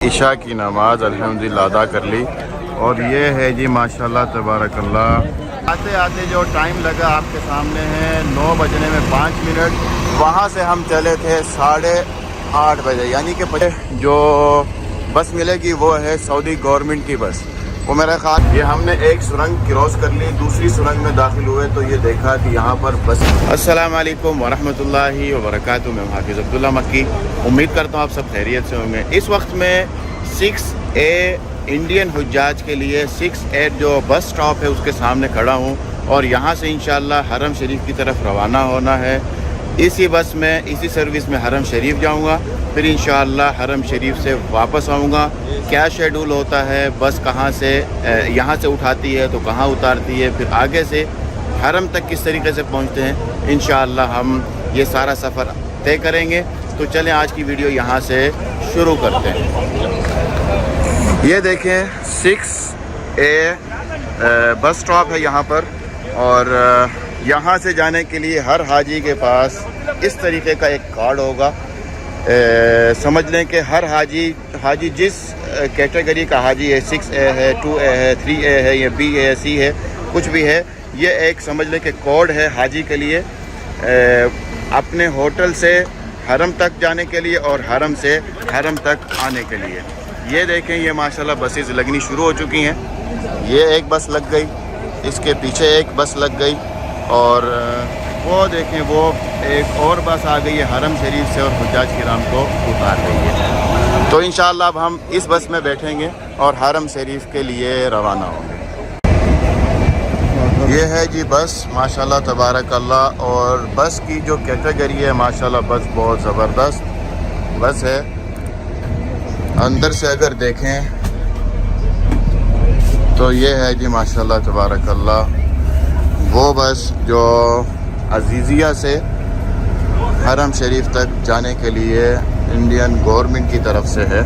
इशा की नमाज अल्हम्दुलिल्लाह अदा कर ली। और ये है जी माशाल्लाह तबारकल्लाह। आते आते जो टाइम लगा आपके सामने है 9 बजने में 5 मिनट। वहाँ से हम चले थे 8:30 बजे, यानी कि जो बस मिलेगी वो है सऊदी गवर्नमेंट की बस। वो मेरा ख्याल ये हमने एक सुरंग क्रॉस कर ली, दूसरी सुरंग में दाखिल हुए तो ये देखा कि यहाँ पर बस। अस्सलाम वालेकुम वरहमतुल्लाहि वबरकातुहू। मैं हाफिज़ अब्दुल्ला मक्की। उम्मीद करता हूँ आप सब खैरियत से होंगे। इस वक्त में 6A इंडियन हुज्जाज के लिए 6A जो बस स्टॉप है उसके सामने खड़ा हूँ और यहाँ से इंशाअल्लाह हरम शरीफ की तरफ रवाना होना है। इसी बस में, इसी सर्विस में हरम शरीफ जाऊँगा, फिर इंशाअल्लाह हरम शरीफ से वापस आऊँगा। क्या शेड्यूल होता है, बस कहाँ से यहाँ से उठाती है तो कहाँ उतारती है, फिर आगे से हरम तक किस तरीके से पहुँचते हैं, इंशाअल्लाह हम ये सारा सफ़र तय करेंगे। तो चलें आज की वीडियो यहाँ से शुरू करते हैं। ये देखें 6A बस स्टॉप है यहाँ पर। और यहाँ से जाने के लिए हर हाजी के पास इस तरीके का एक कार्ड होगा। समझ लें कि हर हाजी जिस कैटेगरी का हाजी है, 6A है, 2A है, 3A है, या B है, C है, कुछ भी है, ये एक समझ लें कि कोड है हाजी के लिए अपने होटल से हरम तक जाने के लिए और हरम से हरम तक आने के लिए। ये देखें, ये माशाल्लाह बसेस लगनी शुरू हो चुकी हैं। ये एक बस लग गई, इसके पीछे एक बस लग गई और वो देखें वो एक और बस आ गई है हरम शरीफ से और हुज्जाज किराम को उतार रही है। तो इंशाअल्लाह अब हम इस बस में बैठेंगे और हरम शरीफ के लिए रवाना होंगे। ये है जी बस माशाल्लाह तबारकल्लाह। और बस की जो कैटेगरी है माशाल्लाह बस बहुत ज़बरदस्त बस है। अंदर से अगर देखें तो ये है जी माशाल्लाह तबारकल्लाह वो बस जो अजीज़िया से हरम शरीफ तक जाने के लिए इंडियन गवर्नमेंट की तरफ से है।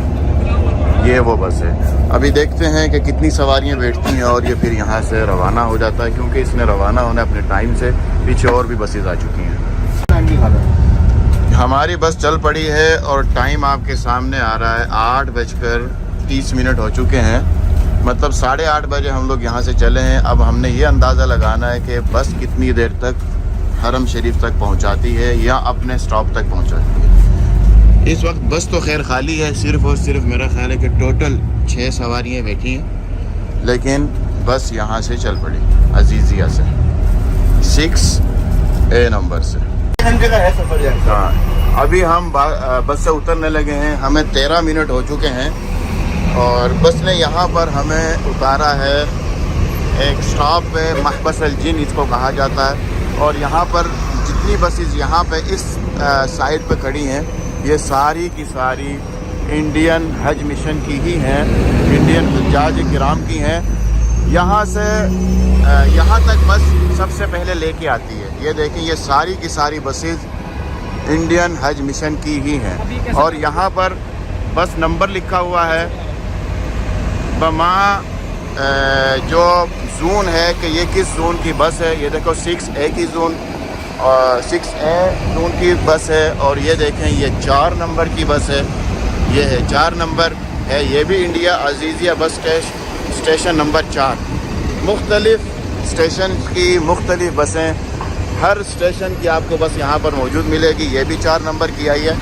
ये वो बस है। अभी देखते हैं कि कितनी सवारियां बैठती हैं और ये फिर यहाँ से रवाना हो जाता है, क्योंकि इसने रवाना होना अपने टाइम से। पीछे और भी बसेस आ चुकी हैं। हमारी बस चल पड़ी है और टाइम आपके सामने आ रहा है 8:30 हो चुके हैं। मतलब 8:30 बजे हम लोग यहाँ से चले हैं। अब हमने ये अंदाज़ा लगाना है कि बस कितनी देर तक हरम शरीफ तक पहुँचाती है या अपने स्टॉप तक पहुँचाती है। इस वक्त बस तो खैर खाली है, सिर्फ़ और सिर्फ मेरा ख्याल है कि टोटल 6 सवारियाँ बैठी हैं, लेकिन बस यहाँ से चल पड़ी अजीज़िया से 6A नंबर से। घंटे का है सफ़र। हाँ, अभी हम बस से उतरने लगे हैं। हमें 13 मिनट हो चुके हैं और बस ने यहाँ पर हमें उतारा है एक स्टॉप पे, महबस अल जिन इसको कहा जाता है। और यहाँ पर जितनी बसेस यहाँ पे इस साइड पे खड़ी हैं, ये सारी की सारी इंडियन हज मिशन की ही हैं, इंडियन हुज्जाज किराम की हैं। यहाँ से यहाँ तक बस सबसे पहले लेके आती है। ये देखें, ये सारी की सारी बसेस इंडियन हज मिशन की ही हैं। और यहाँ पर बस नंबर लिखा हुआ है बमा जो जोन है कि ये किस जोन की बस है। ये देखो 6A की जोन और 6A जोन की बस है। और ये देखें, ये 4 नंबर की बस है। ये है 4 नंबर है। ये भी India Aziziyah bus station number 4। मुख्तलिफ़ स्टेशन की मुख्तलिफ़ बसें, हर स्टेशन की आपको बस यहाँ पर मौजूद मिलेगी। ये भी 4 नंबर की आई है।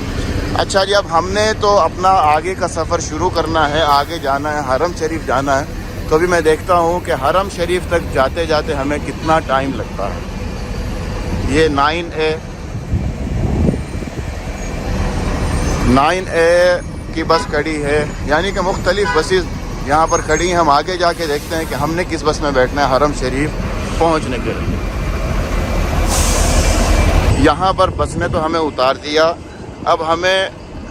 अच्छा जी, अब हमने तो अपना आगे का सफ़र शुरू करना है, आगे जाना है, हरम शरीफ जाना है। तो भी मैं देखता हूँ कि हरम शरीफ तक जाते जाते हमें कितना टाइम लगता है। ये 9A की बस खड़ी है, यानी कि मुख्तलिफ़ बसेस यहाँ पर खड़ी हैं। हम आगे जाके देखते हैं कि हमने किस बस में बैठना है हरम शरीफ पहुँचने के लिए। यहाँ पर बस ने तो हमें उतार दिया। अब हमें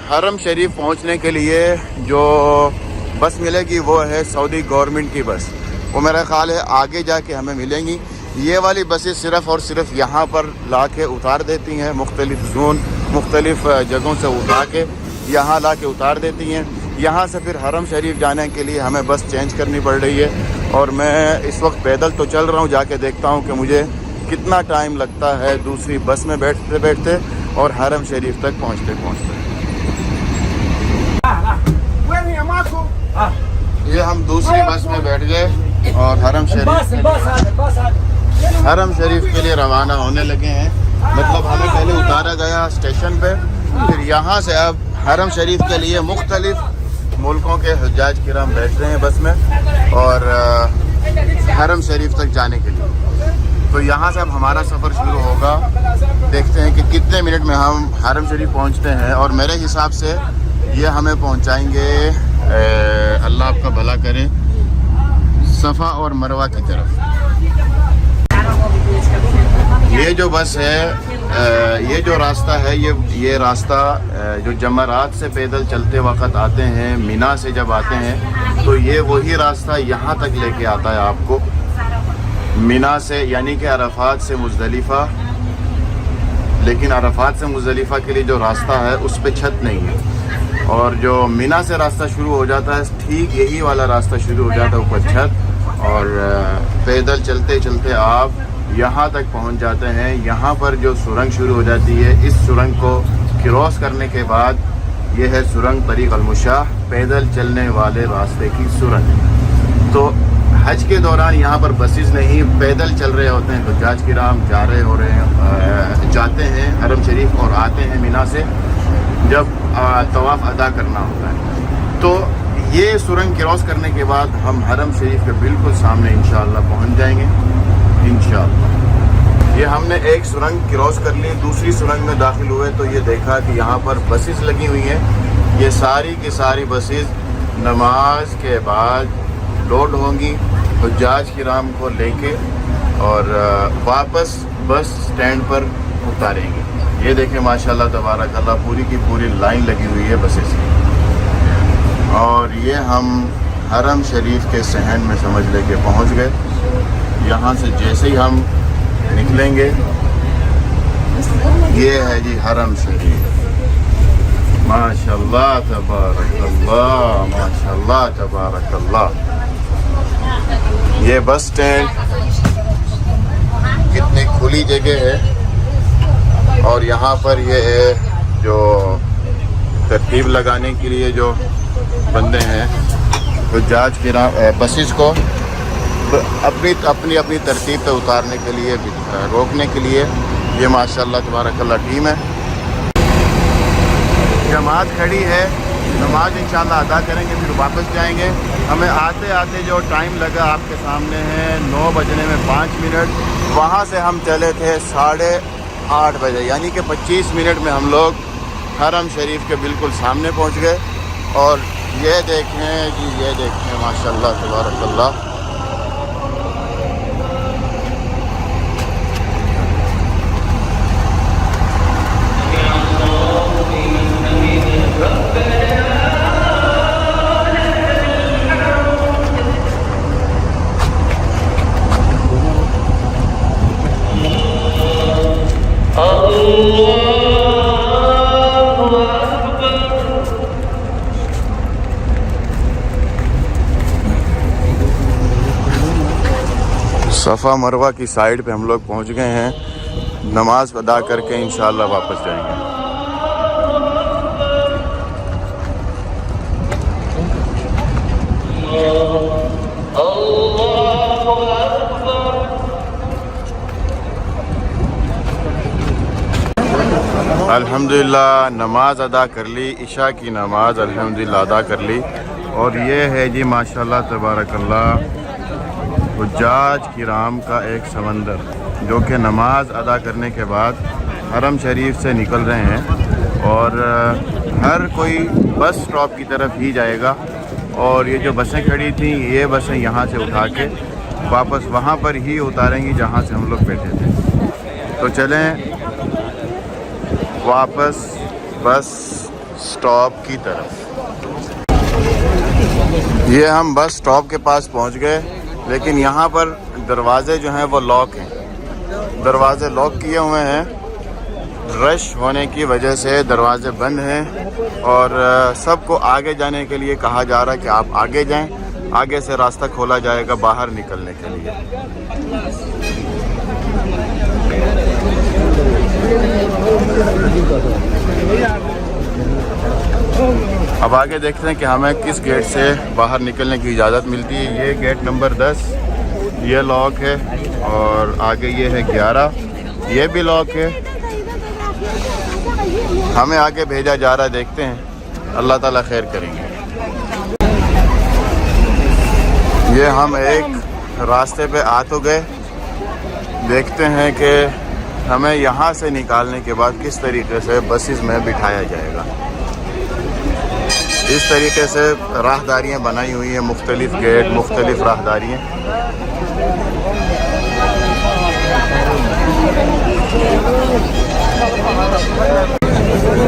हरम शरीफ पहुँचने के लिए जो बस मिलेगी वो है सऊदी गवर्नमेंट की बस। वो मेरा ख्याल है आगे जाके हमें मिलेंगी। ये वाली बसेस सिर्फ़ और सिर्फ यहाँ पर ला के उतार देती हैं, मुख्तलिफ़ जोन मुख्तलिफ़ जगहों से उठा के यहाँ ला के उतार देती हैं। यहाँ से फिर हरम शरीफ जाने के लिए हमें बस चेंज करनी पड़ रही है। और मैं इस वक्त पैदल तो चल रहा हूँ, जाके देखता हूँ कि मुझे कितना टाइम लगता है दूसरी बस में बैठते बैठते और हरम शरीफ तक पहुँचते पहुँचते। ये हम दूसरी बस में बैठ गए और हरम शरीफ के लिए रवाना होने लगे हैं। मतलब हमें पहले उतारा गया स्टेशन पे, फिर यहाँ से अब हरम शरीफ के लिए मुख्तलिफ मुल्कों के हुज्जाज किराम बैठ रहे हैं बस में और हरम शरीफ तक जाने के लिए। तो यहाँ से अब हमारा सफ़र शुरू होगा। देखते हैं कि कितने मिनट में हम हरम शरीफ पहुँचते हैं और मेरे हिसाब से ये हमें पहुँचाएंगे, अल्लाह आपका भला करे, सफ़ा और मरवा की तरफ। ये जो बस है, ये जो रास्ता है, ये रास्ता जो जमरात से पैदल चलते वक्त आते हैं, मीना से जब आते हैं तो ये वही रास्ता यहाँ तक लेके आता है आपको मीना से, यानी कि अरफात से मुज़दलिफ़ा। लेकिन अरफात से मुज़दलिफ़ा के लिए जो रास्ता है उस पर छत नहीं है, और जो मीना से रास्ता शुरू हो जाता है ठीक यही वाला रास्ता शुरू हो जाता है ऊपर छत, और पैदल चलते चलते आप यहाँ तक पहुँच जाते हैं। यहाँ पर जो सुरंग शुरू हो जाती है, इस सुरंग को क्रॉस करने के बाद ये है सुरंग तरीक़ अल-मुशाह, पैदल चलने वाले रास्ते की सुरंग। तो हज के दौरान यहाँ पर बसेस नहीं, पैदल चल रहे होते हैं हुज्जाज किराम, जाते हैं हरम शरीफ और आते हैं मीना से जब तवाफ़ अदा करना होता है। तो ये सुरंग क्रॉस करने के बाद हम हरम शरीफ के बिल्कुल सामने इंशाअल्लाह पहुँच जाएंगे इंशाअल्लाह। ये हमने एक सुरंग क्रॉस कर ली, दूसरी सुरंग में दाखिल हुए तो ये देखा कि यहाँ पर बसेस लगी हुई हैं। ये सारी की सारी बसेस नमाज के बाद लोड होंगी हुज्जाज किराम को लेके और वापस बस स्टैंड पर उतारेंगे। ये देखें माशाल्लाह तबारक अल्लाह, पूरी की पूरी लाइन लगी हुई है बसेस की। और ये हम हरम शरीफ के सहन में समझ लेके पहुँच गए। यहाँ से जैसे ही हम निकलेंगे, ये है जी हरम शरीफ। माशाल्लाह तबारकल्लाह, माशाल्लाह तबारकल्लाह। ये बस स्टैंड कितनी खुली जगह है, और यहाँ पर ये है जो तरतीब लगाने के लिए जो बंदे हैं हुज्जाज किराम बसेस को अपनी तरतीब पे उतारने के लिए, रोकने के लिए, ये माशाल्लाह तबारकल्लाह टीम है। जमात खड़ी है, नमाज इंशाल्लाह अदा करेंगे, फिर वापस जाएंगे। हमें आते आते जो टाइम लगा आपके सामने है 9 बजने में 5 मिनट। वहाँ से हम चले थे 8:30 बजे, यानी कि 25 मिनट में हम लोग हरम शरीफ के बिल्कुल सामने पहुँच गए। और ये देखें जी, ये देखें माशाल्लाह तबारकल्लाह। सफ़ा मरवा की साइड पे हम लोग पहुंच गए हैं। नमाज अदा करके इंशाअल्लाह वापस जाएंगे। अल्हम्दुलिल्लाह नमाज अदा कर ली, इशा की नमाज अल्हम्दुलिल्लाह अदा कर ली। और ये है जी माशाल्लाह तबारकल्लाह हुज्जाज किराम का एक समंदर, जो कि नमाज अदा करने के बाद हरम शरीफ से निकल रहे हैं और हर कोई बस स्टॉप की तरफ ही जाएगा। और ये जो बसें खड़ी थी, ये बसें यहाँ से उठा के वापस वहाँ पर ही उतारेंगी जहाँ से हम लोग बैठे थे। तो चलें वापस बस स्टॉप की तरफ। ये हम बस स्टॉप के पास पहुँच गए, लेकिन यहाँ पर दरवाज़े जो हैं वो लॉक हैं, दरवाज़े लॉक किए हुए हैं। रश होने की वजह से दरवाज़े बंद हैं और सबको आगे जाने के लिए कहा जा रहा है कि आप आगे जाएं, आगे से रास्ता खोला जाएगा बाहर निकलने के लिए। अब आगे देखते हैं कि हमें किस गेट से बाहर निकलने की इजाज़त मिलती है। ये गेट नंबर 10 ये लॉक है और आगे ये है 11 ये भी लॉक है। हमें आगे भेजा जा रहा है, देखते हैं, अल्लाह ताला खैर करेंगे। ये हम एक रास्ते पे आ तो गए, देखते हैं कि हमें यहाँ से निकालने के बाद किस तरीके से बसेस में बिठाया जाएगा। इस तरीके से राहदारियाँ बनाई हुई हैं, मुख्तलिफ गेट, मुख्तलिफ राहदारियाँ।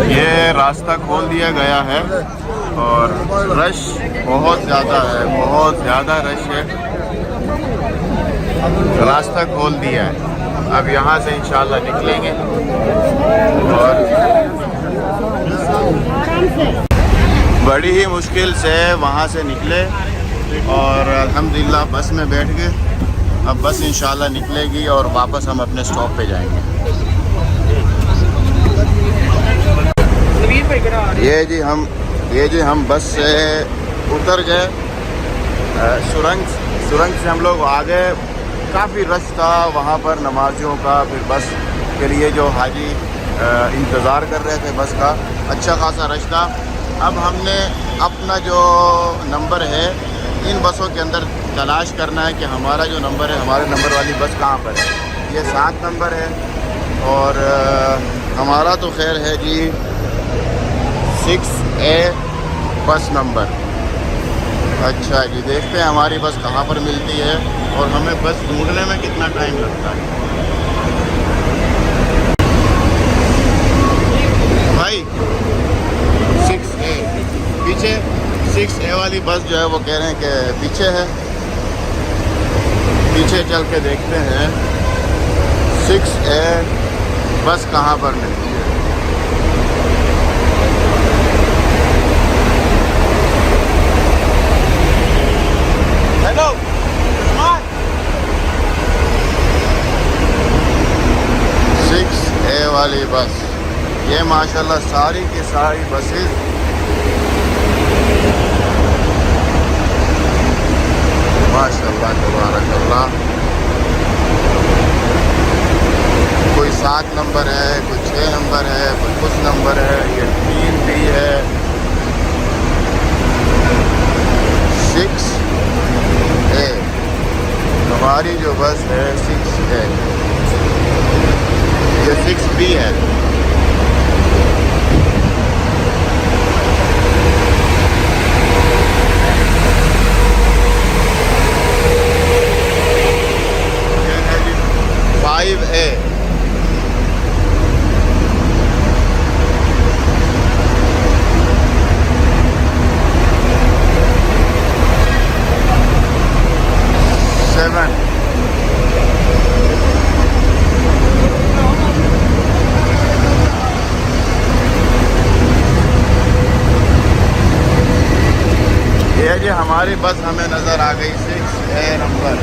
ये रास्ता खोल दिया गया है और रश बहुत ज़्यादा है, बहुत ज़्यादा रश है। रास्ता खोल दिया है, अब यहाँ से इंशाल्लाह निकलेंगे और बड़ी ही मुश्किल से वहाँ से निकले और अल्हम्दुलिल्लाह बस में बैठ गए। अब बस इंशाल्लाह निकलेगी और वापस हम अपने स्टॉप पे जाएंगे। ये जी हम बस से उतर गए। सुरंग से हम लोग आ गए। काफ़ी रश था वहाँ पर नमाजियों का, फिर बस के लिए जो हाजी इंतज़ार कर रहे थे बस का, अच्छा खासा रश था। अब हमने अपना जो नंबर है इन बसों के अंदर तलाश करना है कि हमारा जो नंबर है, हमारे नंबर वाली बस कहाँ पर है। ये 7 नंबर है और हमारा तो खैर है जी 6A बस नंबर। अच्छा जी, देखते हैं हमारी बस कहाँ पर मिलती है और हमें बस ढूंढने में कितना टाइम लगता है। भाई 6A पीछे, 6A वाली बस जो है वो कह रहे हैं कि पीछे है। पीछे चल के देखते हैं 6A बस कहाँ पर मिलती है। हेलो 6A वाली बस, ये माशाल्लाह सारी की सारी बसेस माशाल्लाह तबारकल्लाह, कोई 7 नंबर है, कोई 6 नंबर है, कोई कुछ नंबर है, ये 3 भी है। 6A हमारी जो बस है 6A, ये 6B है। ये है जी 5A। ये जी हमारी बस हमें नज़र आ गई 6A नंबर।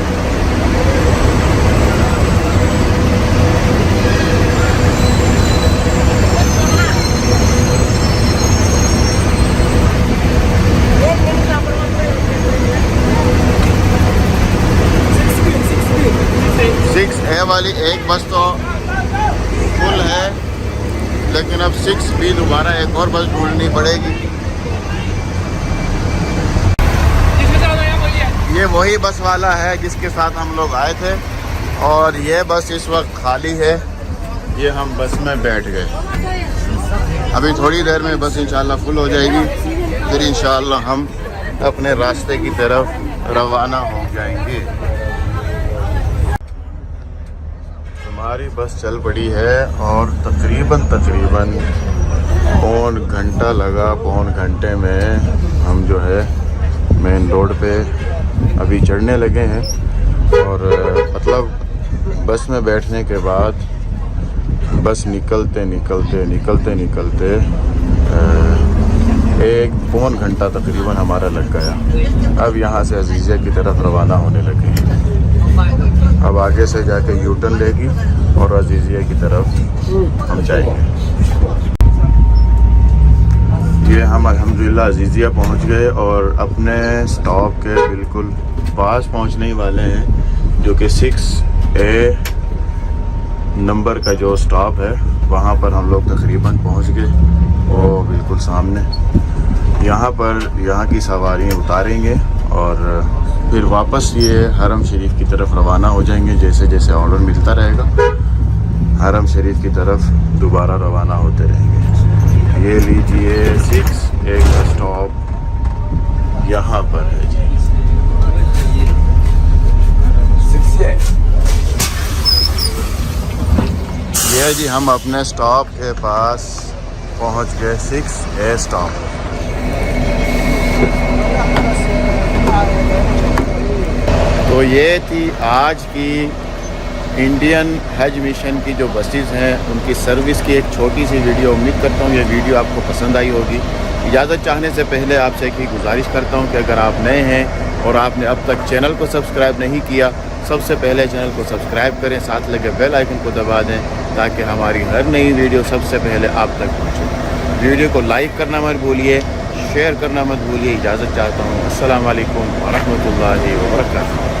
वाली एक बस तो फुल है, लेकिन अब 6B दोबारा एक और बस ढूंढनी पड़ेगी। ये वही बस वाला है जिसके साथ हम लोग आए थे और ये बस इस वक्त खाली है। ये हम बस में बैठ गए। अभी थोड़ी देर में बस इंशाल्लाह फुल हो जाएगी, फिर इंशाल्लाह हम अपने रास्ते की तरफ रवाना हो जाएंगे। हमारी बस चल पड़ी है और तकरीबन पौन घंटा लगा। पौन घंटे में हम जो है मेन रोड पे अभी चढ़ने लगे हैं और मतलब बस में बैठने के बाद बस निकलते एक पौन घंटा तकरीबन हमारा लग गया। अब यहाँ से अजीज़िया की तरफ रवाना होने लगे हैं। अब आगे से जाके यू टर्न लेगी और अजीज़िया की तरफ हम जाएंगे। ये हम अल्हम्दुलिल्लाह अजीज़िया पहुंच गए और अपने स्टॉप के बिल्कुल पास पहुंचने ही वाले हैं, जो कि 6A नंबर का जो स्टॉप है वहां पर हम लोग तकरीबन पहुंच गए। वो बिल्कुल सामने यहाँ पर यहाँ की सवारियाँ उतारेंगे और फिर वापस ये हरम शरीफ की तरफ रवाना हो जाएंगे। जैसे जैसे ऑर्डर मिलता रहेगा हरम शरीफ की तरफ दोबारा रवाना होते रहेंगे। ये लीजिए 6A का स्टॉप यहाँ पर है जी। ये जी हम अपने स्टॉप के पास पहुँच गए, 6A स्टॉप। तो ये थी आज की इंडियन हज मिशन की जो बसेस हैं उनकी सर्विस की एक छोटी सी वीडियो। उम्मीद करता हूँ ये वीडियो आपको पसंद आई होगी। इजाज़त चाहने से पहले आपसे एक ही गुजारिश करता हूँ कि अगर आप नए हैं और आपने अब तक चैनल को सब्सक्राइब नहीं किया, सबसे पहले चैनल को सब्सक्राइब करें, साथ लगे बेल आइकन को दबा दें ताकि हमारी हर नई वीडियो सबसे पहले आप तक पहुँचे। वीडियो को लाइक करना मत भूलिए, शेयर करना मत भूलिए। इजाज़त चाहता हूँ। अस्सलाम वालेकुम व रहमतुल्लाहि व बरकातहू।